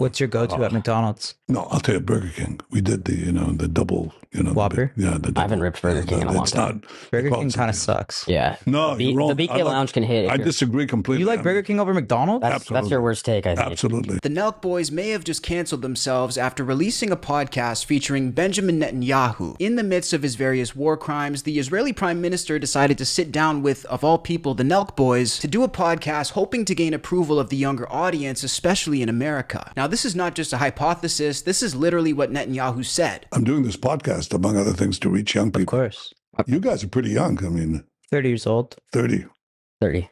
What's your go-to at McDonald's? No, I'll tell you, Burger King. We did the double, Whopper? the double. I haven't ripped Burger King in a long time. Burger King kind of sucks. Yeah. No, you're wrong. The BK Lounge can hit. I disagree completely. You like Burger King over McDonald's? That's your worst take, I think. Absolutely. The NELK Boys may have just canceled themselves after releasing a podcast featuring Benjamin Netanyahu. In the midst of his various war crimes, the Israeli Prime Minister decided to sit down with, of all people, the NELK Boys to do a podcast hoping to gain approval of the younger audience, especially in America. Now, this is not just a hypothesis. This is literally what Netanyahu said. I'm doing this podcast, among other things, to reach young people. Of course. You guys are pretty young. I mean, 30 years old. 30. 30.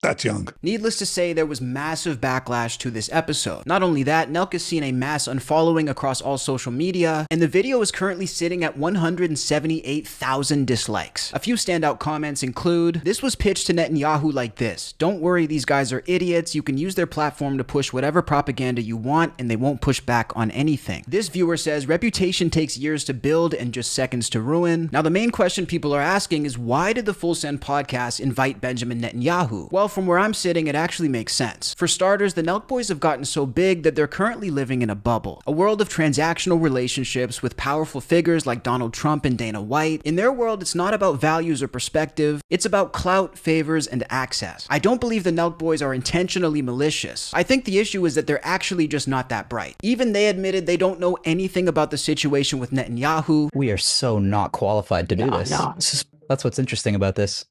That's young. Needless to say, there was massive backlash to this episode. Not only that, NELK has seen a mass unfollowing across all social media, and the video is currently sitting at 178,000 dislikes. A few standout comments include, "This was pitched to Netanyahu like this. Don't worry, these guys are idiots. You can use their platform to push whatever propaganda you want, and they won't push back on anything." This viewer says, "Reputation takes years to build and just seconds to ruin." Now, the main question people are asking is, why did the Full Send podcast invite Benjamin Netanyahu? Well, from where I'm sitting, it actually makes sense. For starters, the NELK Boys have gotten so big that they're currently living in a bubble, a world of transactional relationships with powerful figures like Donald Trump and Dana White. In their world, it's not about values or perspective, it's about clout, favors, and access. I don't believe the NELK Boys are intentionally malicious. I think the issue is that they're actually just not that bright. Even they admitted they don't know anything about the situation with Netanyahu. We are so not qualified to do this. No. That's what's interesting about this.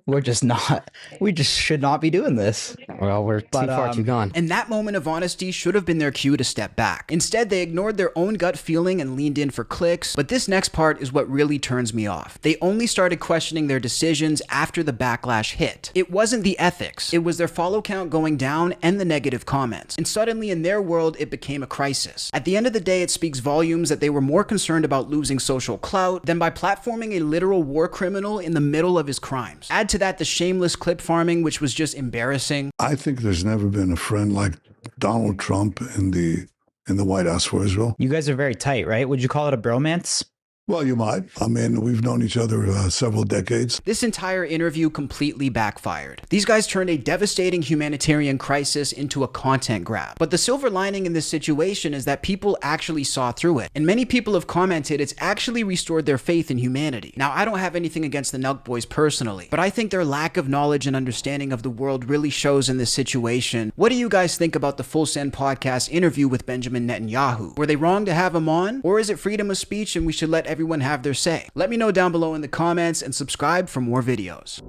We're just not. We just should not be doing this. Well, we're too far too gone. And that moment of honesty should have been their cue to step back. Instead, they ignored their own gut feeling and leaned in for clicks. But this next part is what really turns me off. They only started questioning their decisions after the backlash hit. It wasn't the ethics. It was their follow count going down and the negative comments. And suddenly, in their world, it became a crisis. At the end of the day, it speaks volumes that they were more concerned about losing social clout than by platforming a literal war criminal in the middle of his crimes. Add to that the shameless clip farming, which was just embarrassing. I think there's never been a friend like Donald Trump in the White House for Israel. You guys are very tight, right? Would you call it a bromance? Well, you might. I mean, we've known each other several decades. This entire interview completely backfired. These guys turned a devastating humanitarian crisis into a content grab. But the silver lining in this situation is that people actually saw through it. And many people have commented it's actually restored their faith in humanity. Now, I don't have anything against the NELK Boys personally, but I think their lack of knowledge and understanding of the world really shows in this situation. What do you guys think about the Full Send podcast interview with Benjamin Netanyahu? Were they wrong to have him on? Or is it freedom of speech and we should let everyone have their say? Let me know down below in the comments and subscribe for more videos.